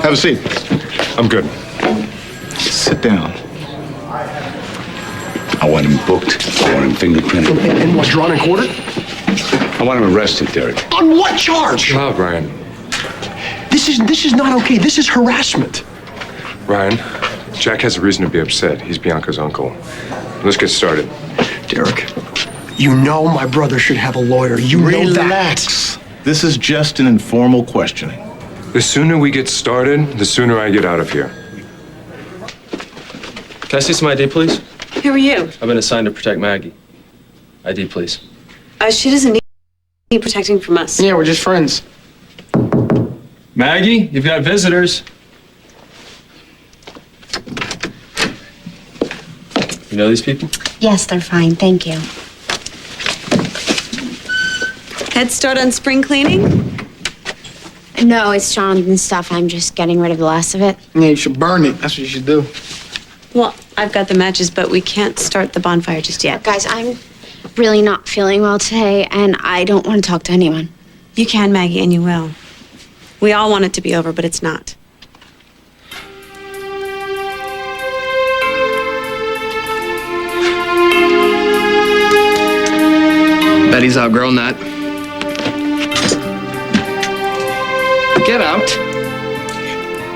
Have a seat. I'm good. Sit down. I want him booked. I want him fingerprinted. And what, drawn and quartered? I want him arrested, Derek. On what charge? Oh, Ryan. This is not okay. This is harassment. Ryan, Jack has a reason to be upset. He's Bianca's uncle. Let's get started. Derek, you know my brother should have a lawyer. You know that. Relax. This is just an informal questioning. The sooner we get started, the sooner I get out of here. Can I see some ID, please? Who are you? I've been assigned to protect Maggie. ID, please. She doesn't need protecting from us. Yeah, we're just friends. Maggie, you've got visitors. You know these people? Yes, they're fine, thank you. Head start on spring cleaning? No, it's Jonathan's stuff. I'm just getting rid of the last of it. Yeah, you should burn it. That's what you should do. Well, I've got the matches, but we can't start the bonfire just yet. Guys, I'm really not feeling well today, and I don't want to talk to anyone. You can, Maggie, and you will. We all want it to be over, but it's not. Betty's outgrown that. Get out.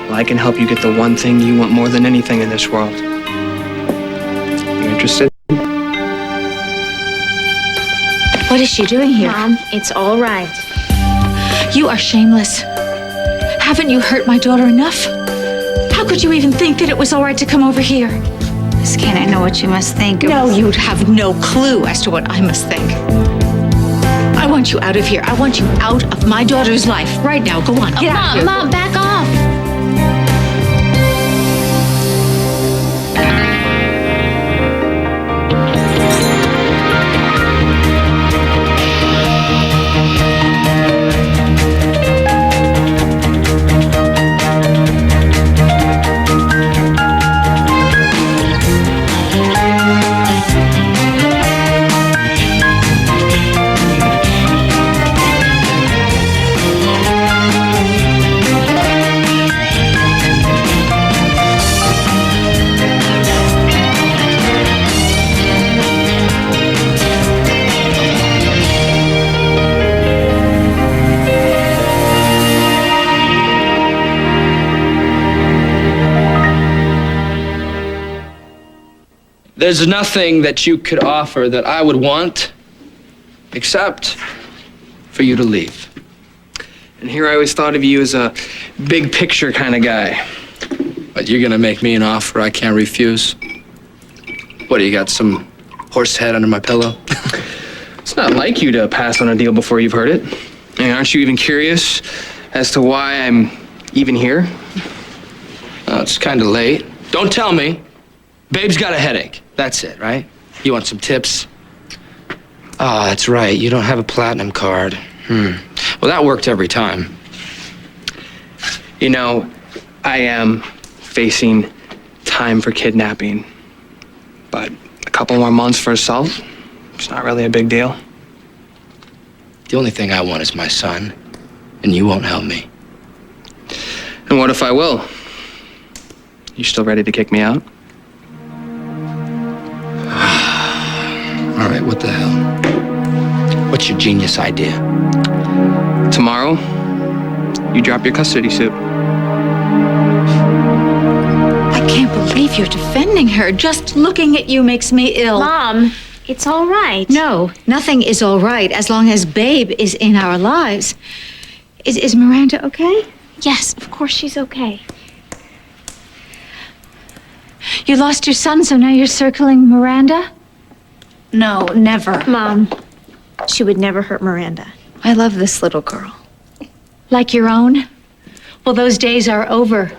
Well, I can help you get the one thing you want more than anything in this world. You interested? What is she doing here? Mom, it's all right. You are shameless. Haven't you hurt my daughter enough? How could you even think that it was all right to come over here? Miss Kane, I know what you must think. No, you have no clue as to what I must think. I want you out of here. I want you out of my daughter's life right now. Go on, get out of here. Mom, back off. There's nothing that you could offer that I would want except for you to leave. And here I always thought of you as a big picture kind of guy. But you're gonna make me an offer I can't refuse. What, do you got some horse head under my pillow? It's not like you to pass on a deal before you've heard it. And aren't you even curious as to why I'm even here? Oh, it's kind of late. Don't tell me. Babe's got a headache. That's it, right? You want some tips? Oh, that's right. You don't have a platinum card. Well, that worked every time. You know, I am facing time for kidnapping. But a couple more months for assault, it's not really a big deal. The only thing I want is my son, and you won't help me. And what if I will? You still ready to kick me out? All right, what the hell? What's your genius idea? Tomorrow, you drop your custody suit. I can't believe you're defending her. Just looking at you makes me ill. Mom, it's all right. No, nothing is all right as long as Babe is in our lives. Is Miranda okay? Yes, of course she's okay. You lost your son, so now you're circling Miranda? No, never. Mom, she would never hurt Miranda. I love this little girl. Like your own? Well, those days are over.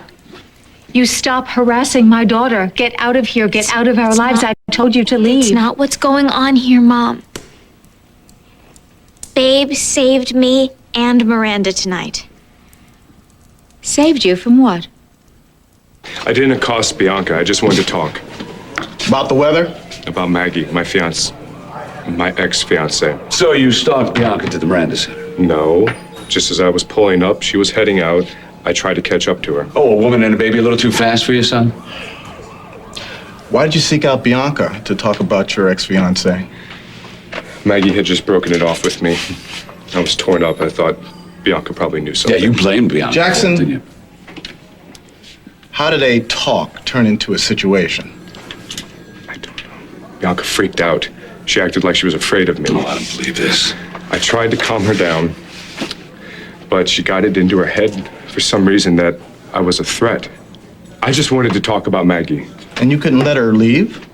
You stop harassing my daughter. Get out of here. Get out of our lives. I told you to leave. It's not what's going on here, Mom. Babe saved me and Miranda tonight. Saved you from what? I didn't accost Bianca. I just wanted to talk. About the weather? About Maggie, my my ex-fiance. So you stalked Bianca to the Miranda Center? No. Just as I was pulling up, she was heading out. I tried to catch up to her. Oh, a woman and a baby a little too fast for you, son? Why did you seek out Bianca to talk about your ex-fiancée? Maggie had just broken it off with me. I was torn up. I thought Bianca probably knew Yeah, something. you blamed Bianca. Jackson. Didn't you? How did a talk turn into a situation? I don't know. Bianca freaked out. She acted like she was afraid of me. Oh, I don't believe this. I tried to calm her down, but she got it into her head for some reason that I was a threat. I just wanted to talk about Maggie. And you couldn't let her leave?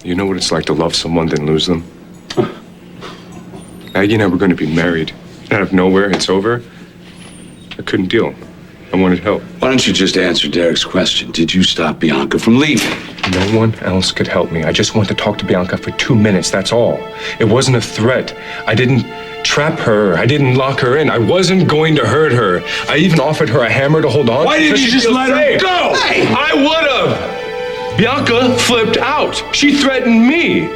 You know what it's like to love someone then lose them? Maggie and I were going to be married. And out of nowhere, it's over. I couldn't deal. I wanted help. Why don't you just answer Derek's question? Did you stop Bianca from leaving? No one else could help me. I just wanted to talk to Bianca for 2 minutes, that's all. It wasn't a threat. I didn't trap her. I didn't lock her in. I wasn't going to hurt her. I even offered her a hammer to hold on. Why didn't so you she'd just feel let her safe. go? Hey! I would have! Bianca flipped out. She threatened me.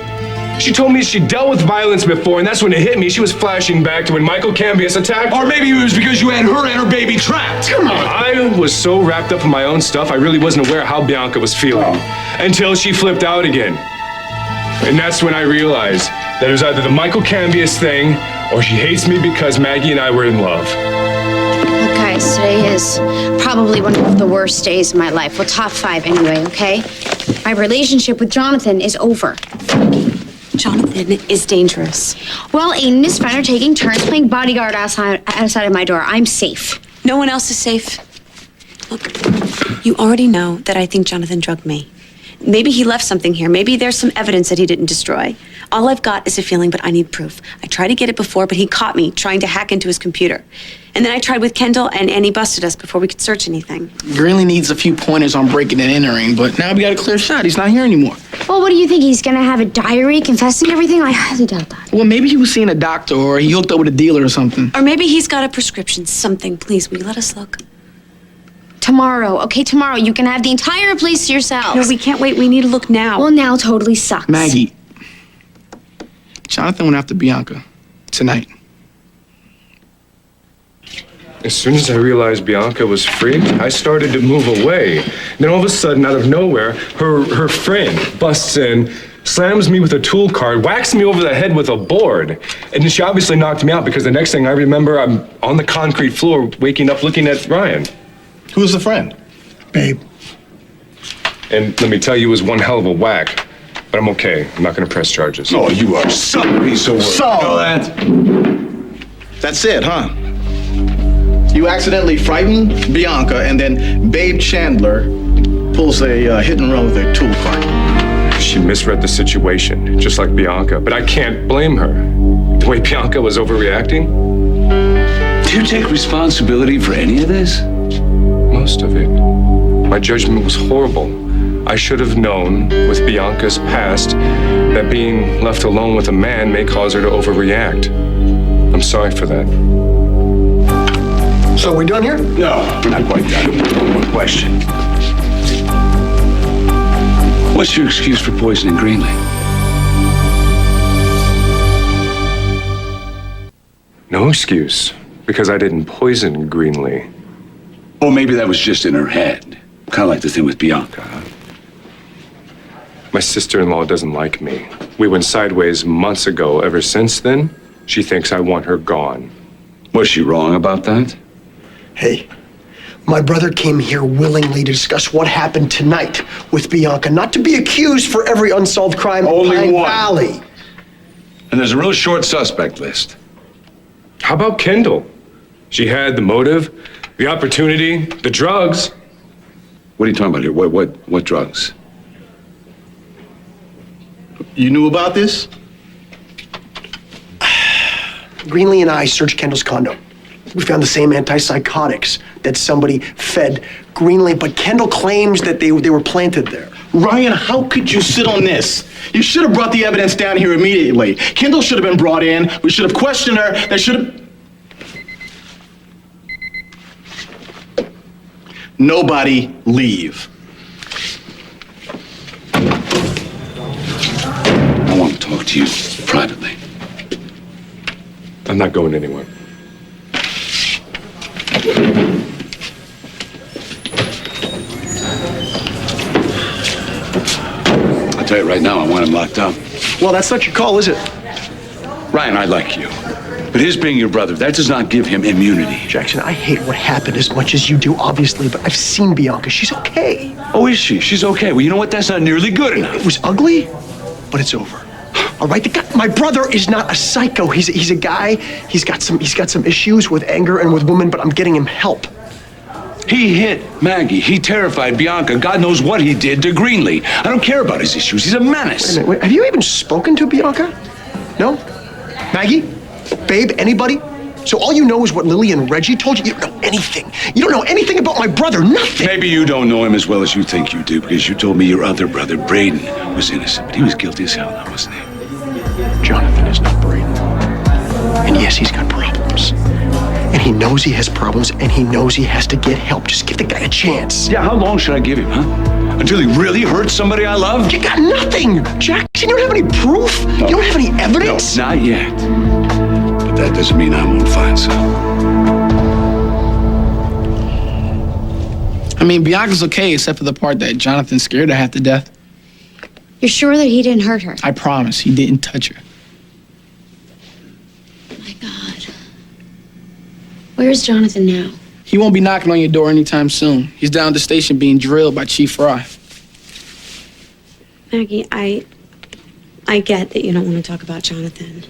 She told me she dealt with violence before, and that's when it hit me. She was flashing back to when Michael Cambias attacked her. Or maybe it was because you had her and her baby trapped. Come on. I was so wrapped up in my own stuff, I really wasn't aware how Bianca was feeling until she flipped out again. And that's when I realized that it was either the Michael Cambias thing or she hates me because Maggie and I were in love. Look, guys, today is probably one of the worst days of my life. Well, top 5 anyway, okay? My relationship with Jonathan is over. Jonathan is dangerous. Well, Aiden is fine are taking turns playing bodyguard outside of my door. I'm safe. No one else is safe. Look, you already know that I think Jonathan drugged me. Maybe he left something here. Maybe there's some evidence that he didn't destroy. All I've got is a feeling, but I need proof. I tried to get it before, but he caught me trying to hack into his computer. And then I tried with Kendall, and Annie busted us before we could search anything. Greenlee needs a few pointers on breaking and entering, but now we got a clear shot. He's not here anymore. Well, what do you think? He's gonna have a diary confessing everything? I highly doubt that. Well, maybe he was seeing a doctor or he hooked up with a dealer or something. Or maybe he's got a prescription, something. Please, will you let us look? Tomorrow, okay, tomorrow. You can have the entire place to yourselves. No, we can't wait. We need to look now. Well, now totally sucks. Maggie, Jonathan went after Bianca tonight. As soon as I realized Bianca was free, I started to move away. Then all of a sudden, out of nowhere, her friend busts in, slams me with a tool cart, whacks me over the head with a board. And then she obviously knocked me out because the next thing I remember, I'm on the concrete floor, waking up looking at Ryan. Who's the friend? Babe. And let me tell you, it was one hell of a whack. But I'm okay. I'm not going to press charges. Oh, you are some piece of work. So- You know that? That's it, huh? You accidentally frighten Bianca, and then Babe Chandler pulls a hit and run with a tool cart. She misread the situation, just like Bianca. But I can't blame her. The way Bianca was overreacting, Do you take responsibility for any of this? most of it. My judgment was horrible. I should have known, with Bianca's past, that being left alone with a man may cause her to overreact. I'm sorry for that. So we done here? No, we're not quite done. One more question. What's your excuse for poisoning Greenlee? No excuse, because I didn't poison Greenlee. Or maybe that was just in her head. Kind of like the thing with Bianca, huh? My sister-in-law doesn't like me. We went sideways months ago. Ever since then, she thinks I want her gone. Was she wrong about that? Hey, my brother came here willingly to discuss what happened tonight with Bianca, not to be accused for every unsolved crime Only in Pine one. Valley. And there's a real short suspect list. How about Kendall? She had the motive, the opportunity, the drugs. What are you talking about here? What drugs? You knew about this? Greenlee and I searched Kendall's condo. We found the same antipsychotics that somebody fed Greenlee, but Kendall claims that they were planted there. Ryan, how could you sit on this? You should have brought the evidence down here immediately. Kendall should have been brought in. We should have questioned her. There should have... Nobody leave. I want to talk to you privately. I'm not going anywhere. tell you right now, I want him locked up. Well, that's not your call, is it? Ryan, I like you. But his being your brother, that does not give him immunity. Jackson, I hate what happened as much as you do, obviously, but I've seen Bianca. She's okay. Oh, is she? She's okay. Well, you know what? That's not nearly good enough. It was ugly, but it's over. All right, my brother is not a psycho. He's a guy. He's got some issues with anger and with women, but I'm getting him help. He hit Maggie. He terrified Bianca. God knows what he did to Greenlee. I don't care about his issues. He's a menace. Wait, have you even spoken to Bianca? No? Maggie? Babe? Anybody? So all you know is what Lily and Reggie told you? You don't know anything. You don't know anything about my brother. Nothing. Maybe you don't know him as well as you think you do, because you told me your other brother, Braden, was innocent. But he was guilty as hell now, wasn't he? Jonathan is not Braden. And yes, he's got problems. And he knows he has problems, and he knows he has to get help. Just give the guy a chance. Yeah, how long should I give him, huh? Until he really hurts somebody I love? You got nothing, Jackson. You don't have any proof. No. You don't have any evidence. No, not yet. But that doesn't mean I won't find some. I mean, Bianca's okay, except for the part that Jonathan scared her half to death. You're sure that he didn't hurt her? I promise, he didn't touch her. My God. Where's Jonathan now? He won't be knocking on your door anytime soon. He's down at the station being drilled by Chief Fry. Maggie, I get that you don't want to talk about Jonathan.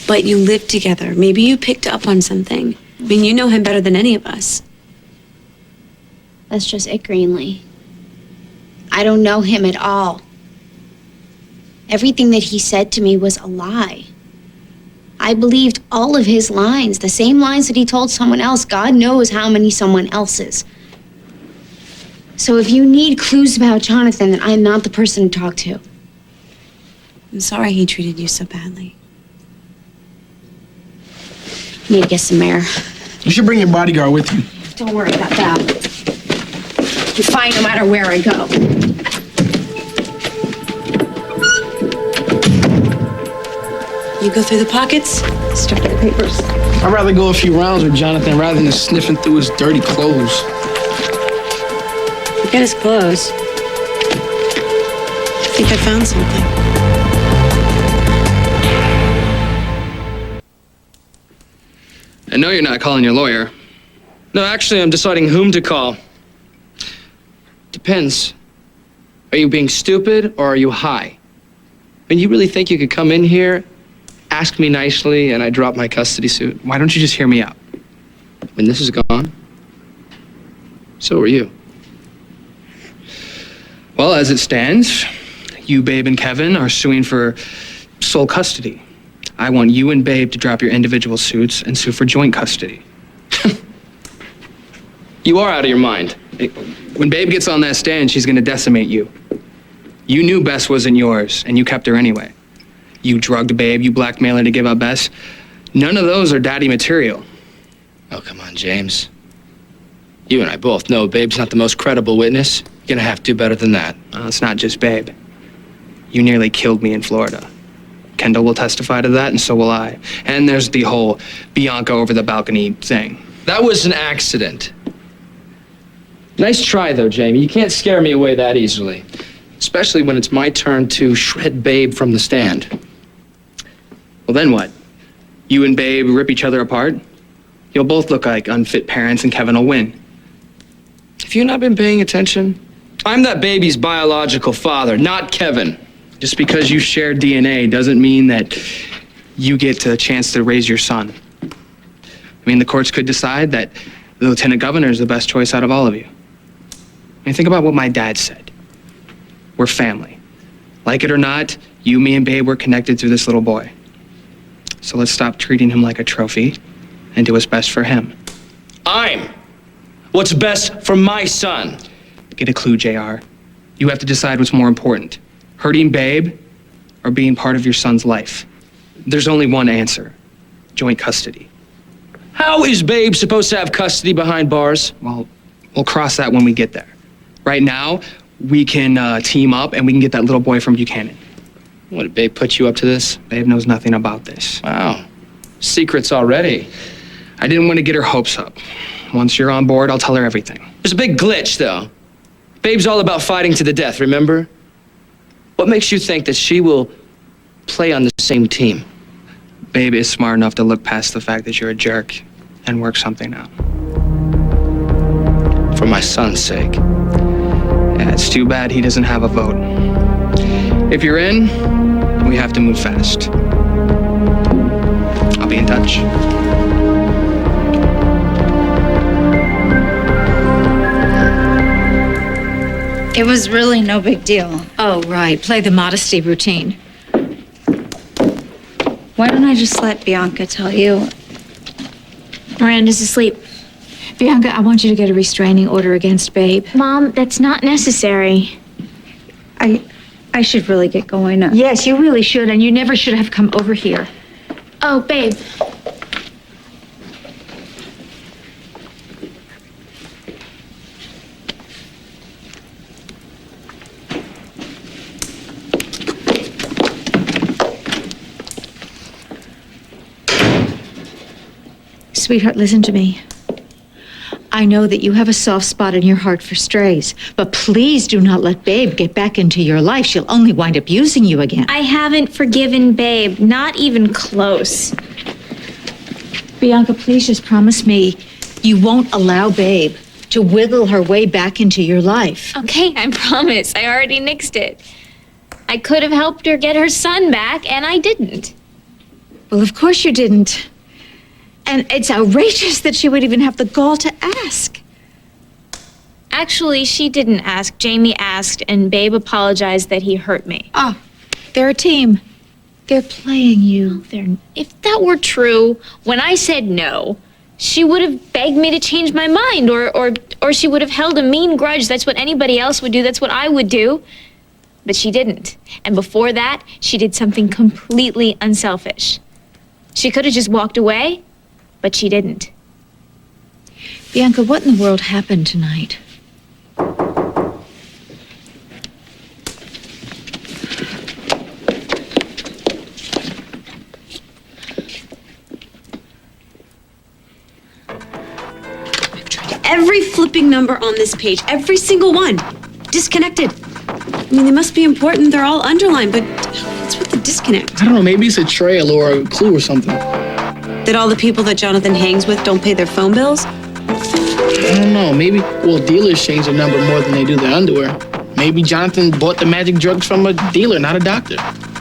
But you lived together. Maybe you picked up on something. I mean, you know him better than any of us. That's just it, Greenlee. I don't know him at all. Everything that he said to me was a lie. I believed all of his lines, the same lines that he told someone else. God knows how many someone else's. So if you need clues about Jonathan, then I'm not the person to talk to. I'm sorry he treated you so badly. Need to get some air. You should bring your bodyguard with you. Don't worry about that. You're fine no matter where I go. You go through the pockets, start the papers. I'd rather go a few rounds with Jonathan rather than sniffing through his dirty clothes. Forget his clothes. I think I found something. I know you're not calling your lawyer. No, actually, I'm deciding whom to call. Depends. Are you being stupid or are you high? I mean, you really think you could come in here, ask me nicely, and I drop my custody suit? Why don't you just hear me out? When this is gone, so are you. Well, as it stands, you, Babe, and Kevin are suing for sole custody. I want you and Babe to drop your individual suits and sue for joint custody. You are out of your mind. When Babe gets on that stand, she's gonna decimate you. You knew Bess wasn't yours, and you kept her anyway. You drugged Babe, you blackmailed her to give up Bess. None of those are daddy material. Oh, come on, James. You and I both know Babe's not the most credible witness. You're gonna have to do better than that. It's not just Babe. You nearly killed me in Florida. Kendall will testify to that, and so will I. And there's the whole Bianca over the balcony thing. That was an accident. Nice try, though, Jamie. You can't scare me away that easily. Especially when it's my turn to shred Babe from the stand. Well, then what? You and Babe rip each other apart? You'll both look like unfit parents, and Kevin will win. Have you not been paying attention? I'm that baby's biological father, not Kevin. Just because you share DNA doesn't mean that you get a chance to raise your son. I mean, the courts could decide that the lieutenant governor is the best choice out of all of you. I mean, think about what my dad said. We're family. Like it or not, you, me, and Babe were connected through this little boy. So let's stop treating him like a trophy and do what's best for him. I'm what's best for my son. Get a clue, JR. You have to decide what's more important. Hurting Babe or being part of your son's life. There's only one answer. Joint custody. How is Babe supposed to have custody behind bars? Well, we'll cross that when we get there. Right now, we can team up and we can get that little boy from Buchanan. What, did Babe put you up to this? Babe knows nothing about this. Wow. Secrets already. I didn't want to get her hopes up. Once you're on board, I'll tell her everything. There's a big glitch, though. Babe's all about fighting to the death, remember? What makes you think that she will play on the same team? Babe is smart enough to look past the fact that you're a jerk and work something out. For my son's sake. Yeah, it's too bad he doesn't have a vote. If you're in, we have to move fast. I'll be in touch. It was really no big deal. Oh, right. Play the modesty routine. Why don't I just let Bianca tell you? Miranda's asleep. Bianca, I want you to get a restraining order against Babe. Mom, that's not necessary. I should really get going now. Yes, you really should, and you never should have come over here. Oh, babe. Sweetheart, listen to me. I know that you have a soft spot in your heart for strays, but please do not let Babe get back into your life. She'll only wind up using you again. I haven't forgiven Babe, not even close. Bianca, please just promise me you won't allow Babe to wiggle her way back into your life. Okay, I promise. I already nixed it. I could have helped her get her son back, and I didn't. Well, of course you didn't. And it's outrageous that she would even have the gall to ask. Actually, she didn't ask. Jamie asked, and Babe apologized that he hurt me. Oh, they're a team. They're playing you. If that were true, when I said no, she would have begged me to change my mind, or she would have held a mean grudge. That's what anybody else would do. That's what I would do. But she didn't. And before that, she did something completely unselfish. She could have just walked away, but she didn't. Bianca, what in the world happened tonight? Every flipping number on this page, every single one, disconnected. I mean, they must be important. They're all underlined, but what's with the disconnect? I don't know, maybe it's a trail or a clue or something. That all the people that Jonathan hangs with don't pay their phone bills? I don't know, maybe, well, dealers change their number more than they do their underwear. Maybe Jonathan bought the magic drugs from a dealer, not a doctor.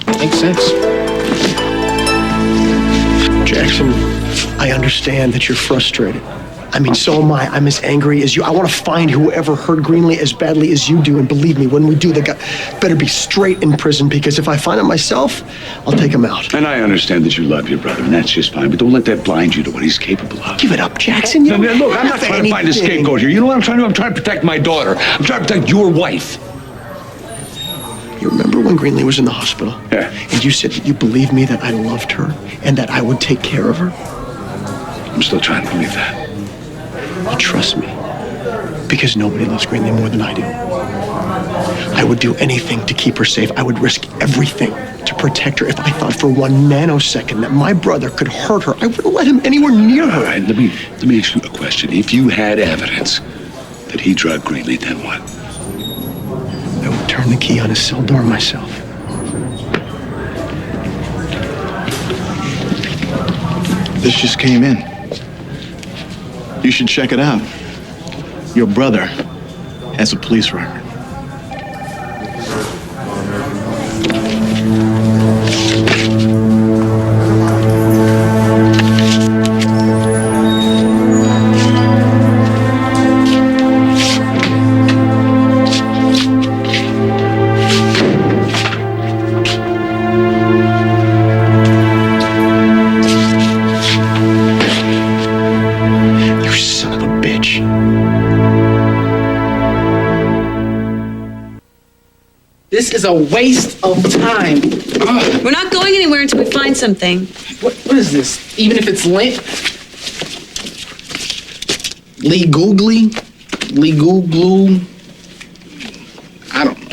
Makes sense. Jackson, I understand that you're frustrated. I mean, so am I. I'm as angry as you. I want to find whoever hurt Greenlee as badly as you do. And believe me, when we do, the guy better be straight in prison, because if I find him myself, I'll take him out. And I understand that you love your brother, and that's just fine, but don't let that blind you to what he's capable of. Give it up, Jackson. You No, look, I'm not trying to find a scapegoat here. You know what I'm trying to do? I'm trying to protect my daughter. I'm trying to protect your wife. You remember when Greenlee was in the hospital? Yeah. And you said that you believed me, that I loved her, and that I would take care of her? I'm still trying to believe that. Well, trust me, because nobody loves Greenlee more than I do. I would do anything to keep her safe. I would risk everything to protect her. If I thought for 1 nanosecond that my brother could hurt her, I wouldn't let him anywhere near her. All right, let me ask you a question. If you had evidence that he drugged Greenlee, then what? I would turn the key on his cell door myself. This just came in. You should check it out. Your brother has a police record. This is a waste of time. We're not going anywhere until we find something. What is this? Even if it's lint? Lee Googly? Lee Googloo? I don't know.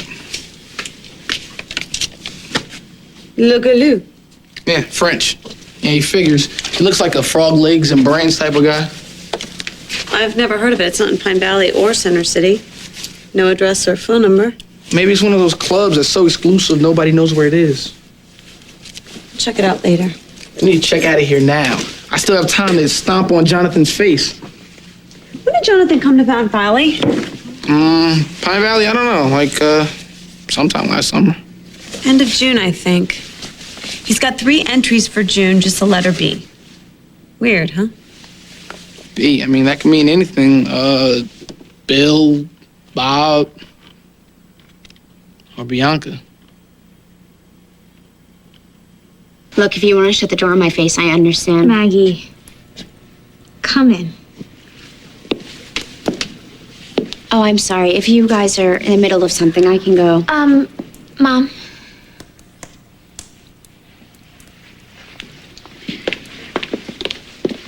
Loogaloo. Yeah, French. Yeah, he figures. He looks like a frog legs and brains type of guy. I've never heard of it. It's not in Pine Valley or Center City. No address or phone number. Maybe it's one of those clubs that's so exclusive nobody knows where it is. Check it out later. I need to check out of here now. I still have time to stomp on Jonathan's face. When did Jonathan come to Pine Valley? Pine Valley, I don't know, like, sometime last summer. End of June, I think. He's got 3 entries for June, just the letter B. Weird, huh? B, I mean, that can mean anything. Bill, Bob, or Bianca. Look, if you want to shut the door in my face, I understand. Maggie, come in. Oh, I'm sorry. If you guys are in the middle of something, I can go. Mom.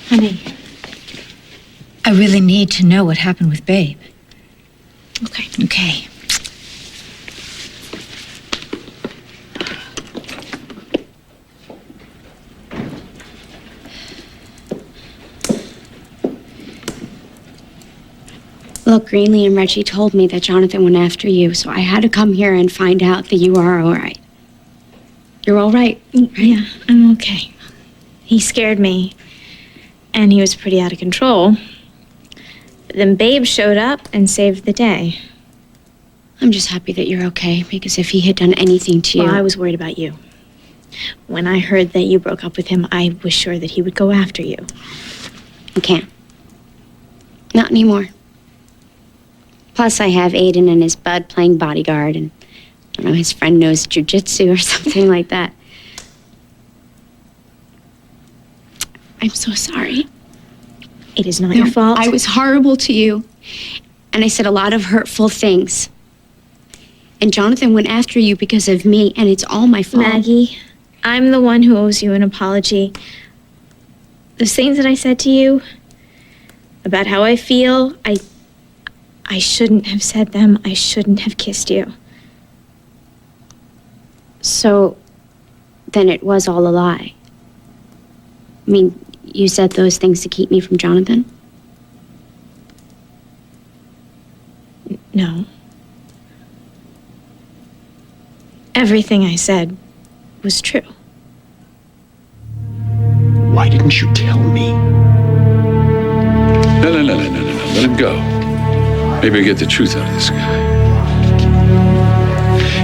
Honey, I really need to know what happened with Babe. Okay. Okay. Look, Greenlee and Reggie told me that Jonathan went after you, so I had to come here and find out that you are all right. You're all right, right? Yeah, I'm okay. He scared me, and he was pretty out of control. But then Babe showed up and saved the day. I'm just happy that you're okay, because if he had done anything to you... Well, I was worried about you. When I heard that you broke up with him, I was sure that he would go after you. He can't. Not anymore. Plus, I have Aiden and his bud playing bodyguard, and I don't know, his friend knows jujitsu or something like that. I'm so sorry. It is not your fault. I was horrible to you, and I said a lot of hurtful things. And Jonathan went after you because of me, and it's all my fault. Maggie, I'm the one who owes you an apology. Those things that I said to you about how I feel, I shouldn't have said them. I shouldn't have kissed you. So, then it was all a lie. I mean, you said those things to keep me from Jonathan? No. Everything I said was true. Why didn't you tell me? No. Let him go. Maybe I get the truth out of this guy.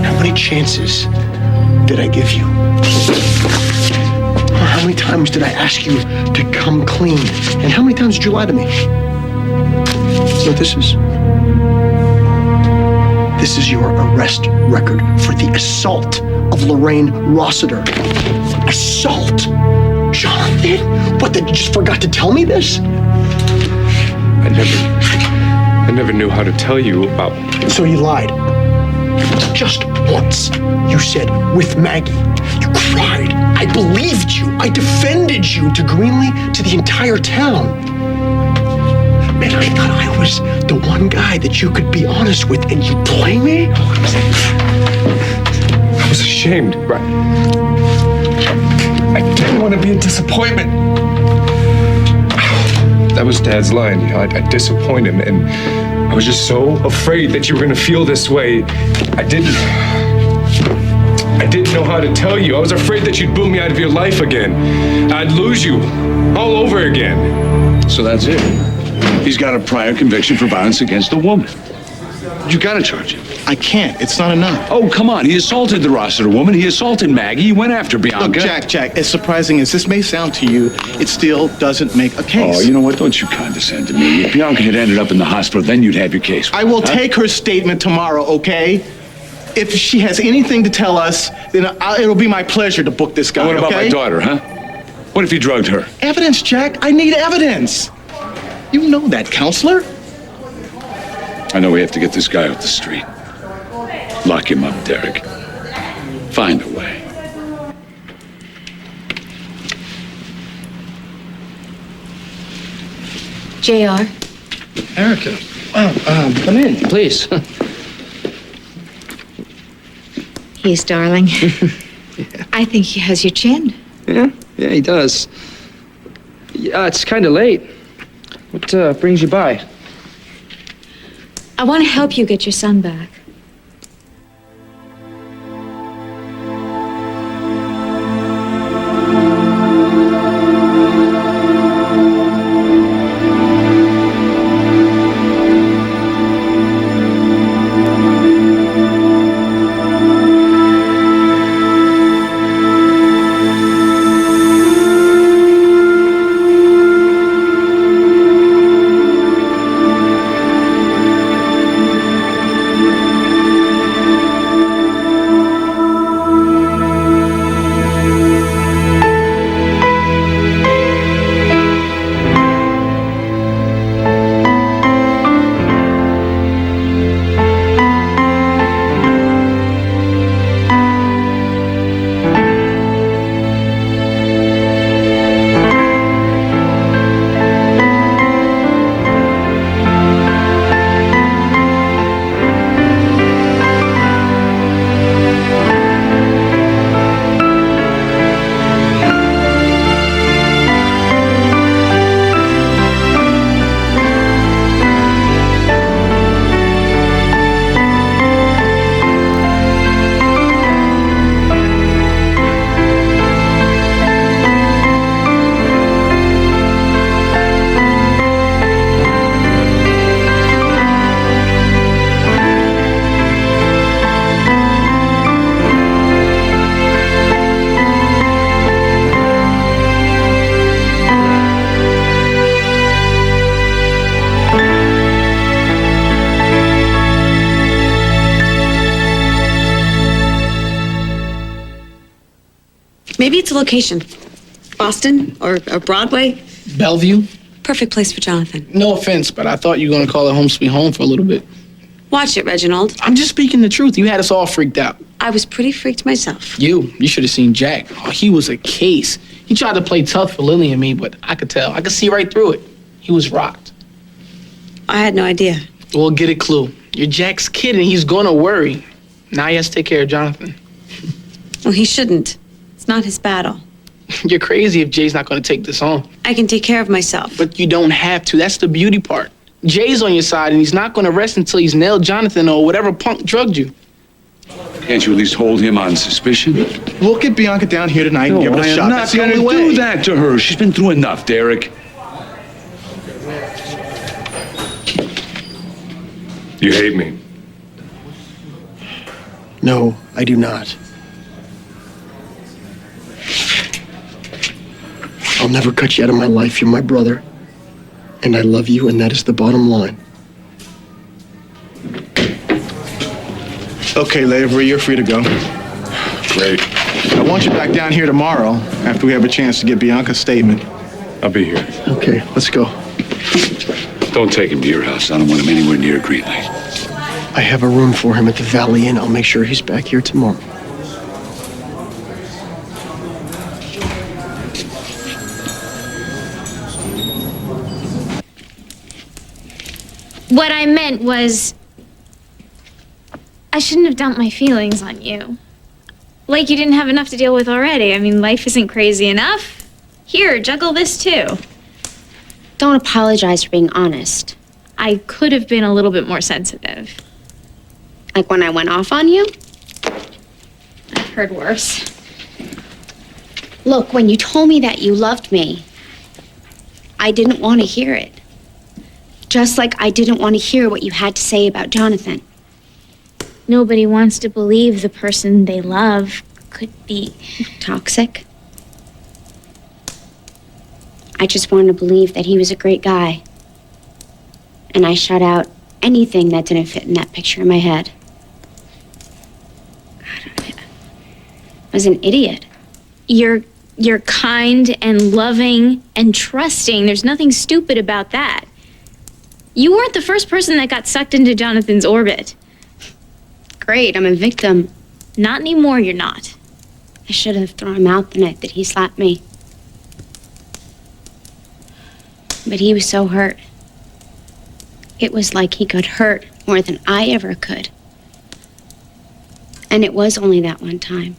How many chances did I give you? How many times did I ask you to come clean? And how many times did you lie to me? So this is your arrest record for the assault of Lorraine Rossiter. Assault? Jonathan? What, you just forgot to tell me this? I never knew how to tell you about... So you lied. Just once. You said, with Maggie. You cried. I believed you. I defended you to Greenlee, to the entire town. Man, I thought I was the one guy that you could be honest with, and you play me? I was ashamed, right? I didn't want to be a disappointment. That was Dad's line. You know, I disappoint him, and I was just so afraid that you were going to feel this way. I didn't know how to tell you. I was afraid that you'd boot me out of your life again. I'd lose you all over again. So that's it. He's got a prior conviction for violence against a woman. You gotta charge him. I can't. It's not enough. Oh, come on. He assaulted the Rossiter woman. He assaulted Maggie. He went after Bianca. Look, Jack, as surprising as this may sound to you, it still doesn't make a case. Oh, you know what? Don't you condescend to me. If Bianca had ended up in the hospital, then you'd have your case. I will take her statement tomorrow, okay? If she has anything to tell us, then it'll be my pleasure to book this guy, What about okay? my daughter, huh? What if he drugged her? Evidence, Jack. I need evidence. You know that, counselor. I know we have to get this guy off the street. Lock him up, Derek. Find a way. JR. Erica. Oh, come in, please. He's darling. I think he has your chin. Yeah, he does. Yeah, it's kind of late. What brings you by? I want to help you get your son back. Maybe it's a location. Boston or Broadway. Bellevue? Perfect place for Jonathan. No offense, but I thought you were gonna call it Home Sweet Home for a little bit. Watch it, Reginald. I'm just speaking the truth. You had us all freaked out. I was pretty freaked myself. You should have seen Jack. Oh, he was a case. He tried to play tough for Lily and me, but I could tell. I could see right through it. He was rocked. I had no idea. Well, get a clue. You're Jack's kid and he's gonna worry. Now he has to take care of Jonathan. Well, he shouldn't. It's not his battle. You're crazy if Jay's not gonna take this on. I can take care of myself. But you don't have to. That's the beauty part. Jay's on your side and he's not gonna rest until he's nailed Jonathan or whatever punk drugged you. Can't you at least hold him on suspicion? We'll get Bianca down here tonight and give it a I shot. am not That's the going only to way. do that to her. She's been through enough, Derek. You hate me. No, I do not. I'll never cut you out of my life. You're my brother. And I love you, and that is the bottom line. Okay, Lavery, you're free to go. Great. I want you back down here tomorrow after we have a chance to get Bianca's statement. I'll be here. Okay, let's go. Don't take him to your house. I don't want him anywhere near Greenlee. I have a room for him at the Valley Inn. I'll make sure he's back here tomorrow. What I meant was, I shouldn't have dumped my feelings on you. Like you didn't have enough to deal with already. I mean, life isn't crazy enough. Here, juggle this too. Don't apologize for being honest. I could have been a little bit more sensitive. Like when I went off on you? I've heard worse. Look, when you told me that you loved me, I didn't want to hear it. Just like I didn't want to hear what you had to say about Jonathan. Nobody wants to believe the person they love could be toxic. I just wanted to believe that he was a great guy. And I shut out anything that didn't fit in that picture in my head. I was an idiot. You're kind and loving and trusting. There's nothing stupid about that. You weren't the first person that got sucked into Jonathan's orbit. Great, I'm a victim. Not anymore, you're not. I should have thrown him out the night that he slapped me. But he was so hurt. It was like he could hurt more than I ever could. And it was only that one time.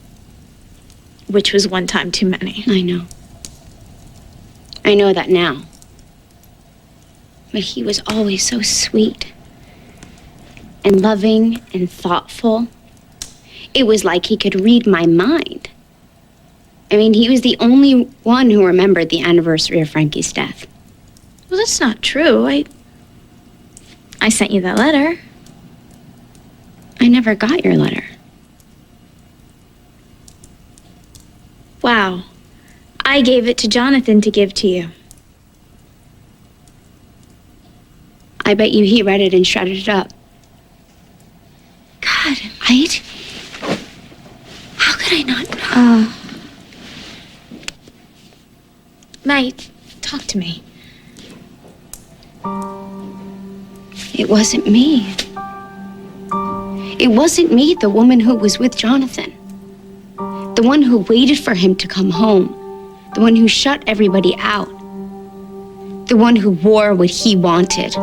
Which was one time too many. I know. I know that now. But he was always so sweet and loving and thoughtful. It was like he could read my mind. I mean, he was the only one who remembered the anniversary of Frankie's death. Well, that's not true. I sent you that letter. I never got your letter. Wow. I gave it to Jonathan to give to you. I bet you he read it and shredded it up. God, how could I not know? Mate, talk to me. It wasn't me. It wasn't me, the woman who was with Jonathan. The one who waited for him to come home. The one who shut everybody out. The one who wore what he wanted.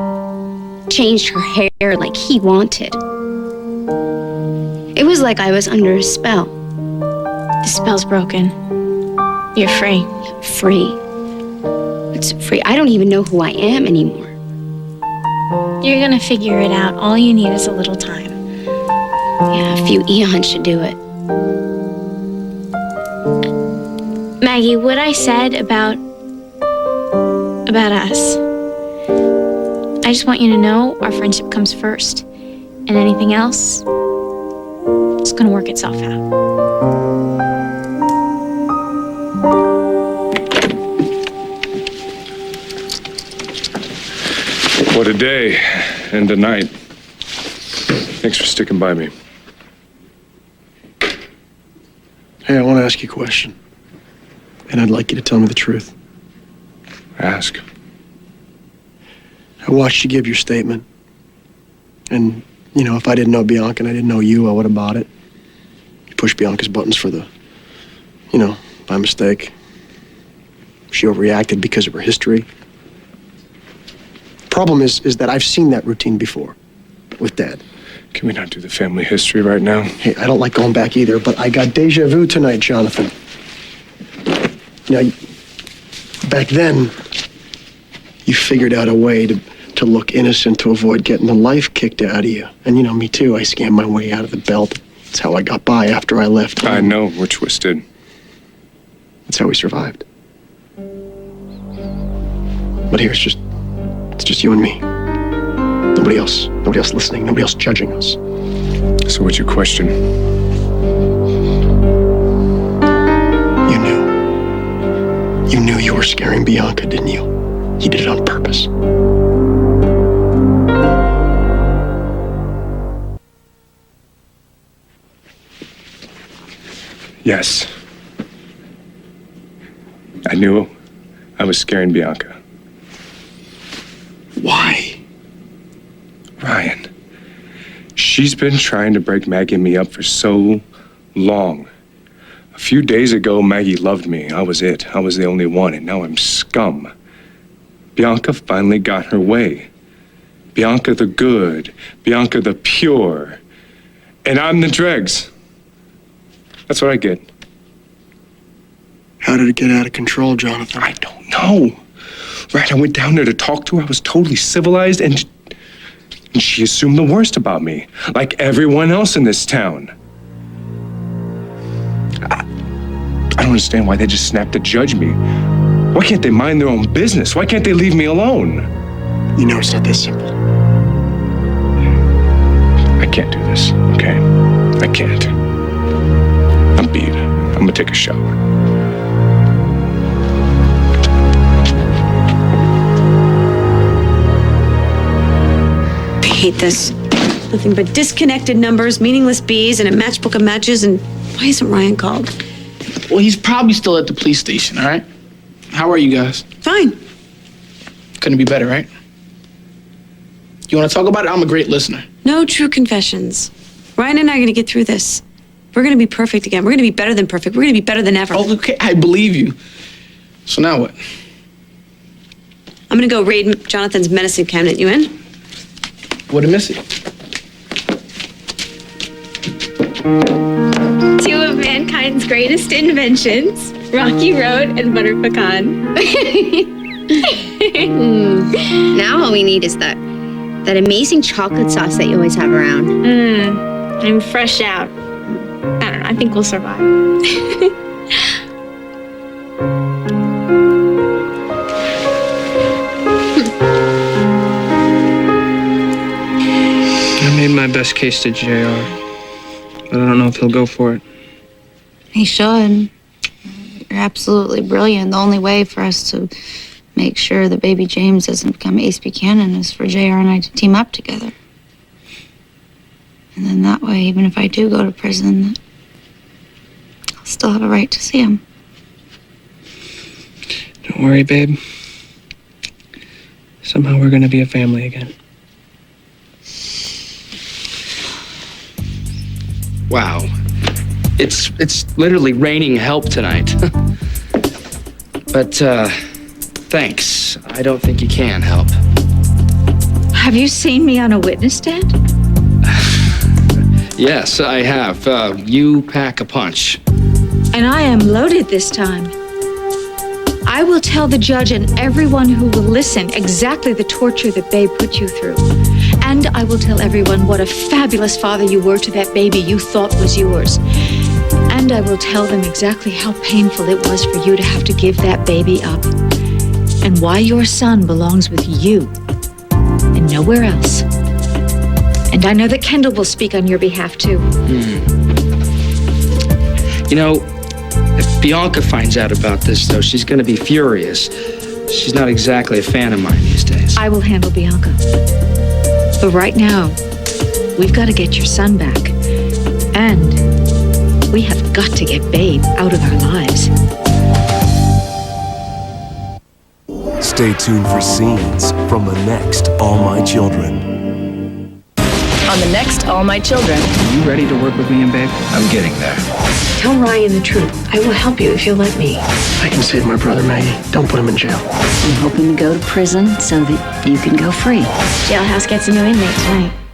Changed her hair like he wanted. It was like I was under a spell. The spell's broken. You're free. Free? What's free? I don't even know who I am anymore. You're gonna figure it out. All you need is a little time. Yeah, a few eons should do it. Maggie, what I said about us, I just want you to know our friendship comes first. And anything else, it's gonna work itself out. What a day and a night. Thanks for sticking by me. Hey, I want to ask you a question. And I'd like you to tell me the truth. Ask. I watched you give your statement. And, you know, if I didn't know Bianca and I didn't know you, I would have bought it. You pushed Bianca's buttons for the, you know, by mistake. She overreacted because of her history. Problem is that I've seen that routine before with Dad. Can we not do the family history right now? Hey, I don't like going back either, but I got deja vu tonight, Jonathan. You know, back then, you figured out a way to look innocent to avoid getting the life kicked out of you. And you know, me too, I scammed my way out of the belt. That's how I got by after I left. I know, we're twisted. That's how we survived. But here, it's just you and me. Nobody else listening, nobody else judging us. So what's your question? You knew you were scaring Bianca, didn't you? You did it on purpose. Yes. I knew I was scaring Bianca. Why? Ryan, she's been trying to break Maggie and me up for so long. A few days ago, Maggie loved me. I was it. I was the only one, and now I'm scum. Bianca finally got her way. Bianca the good, Bianca the pure, and I'm the dregs. That's what I get. How did it get out of control, Jonathan? I don't know. Right, I went down there to talk to her. I was totally civilized, and she assumed the worst about me, like everyone else in this town. I don't understand why they just snap to judge me. Why can't they mind their own business? Why can't they leave me alone? You know it's not that simple. I can't do this, okay? I can't. I'm beat. I'm gonna take a shower. I hate this. Nothing but disconnected numbers, meaningless bees, and a matchbook of matches, and why isn't Ryan called? Well, he's probably still at the police station, all right? How are you guys? Fine. Couldn't be better, right? You want to talk about it? I'm a great listener. No true confessions. Ryan and I are going to get through this. We're going to be perfect again. We're going to be better than perfect. We're going to be better than ever. Oh, okay, I believe you. So now what? I'm going to go raid Jonathan's medicine cabinet. You in? What a miss it. Two of mankind's greatest inventions, Rocky Road and Butter Pecan. Now all we need is that amazing chocolate sauce that you always have around. I'm fresh out. I don't know, I think we'll survive. I made my best case to JR, but I don't know if he'll go for it. He should. You're absolutely brilliant. The only way for us to make sure that baby James doesn't become Ace Buchanan is for JR and I to team up together. And then that way, even if I do go to prison, I'll still have a right to see him. Don't worry, babe. Somehow we're gonna be a family again. Wow. It's literally raining help tonight. But, thanks. I don't think you can help. Have you seen me on a witness stand? Yes, I have. You pack a punch. And I am loaded this time. I will tell the judge and everyone who will listen exactly the torture that Babe put you through. And I will tell everyone what a fabulous father you were to that baby you thought was yours. And I will tell them exactly how painful it was for you to have to give that baby up. And why your son belongs with you and nowhere else. And I know that Kendall will speak on your behalf, too. You know, if Bianca finds out about this, though, she's gonna be furious. She's not exactly a fan of mine these days. I will handle Bianca. But right now, we've got to get your son back. And we have got to get Babe out of our lives. Stay tuned for scenes from the next All My Children. On the next All My Children. You ready to work with me and Babe? I'm getting there. Tell Ryan the truth. I will help you if you'll let me. I can save my brother, Maggie. Don't put him in jail. I'm hoping to go to prison so that you can go free. Jailhouse gets a new inmate tonight.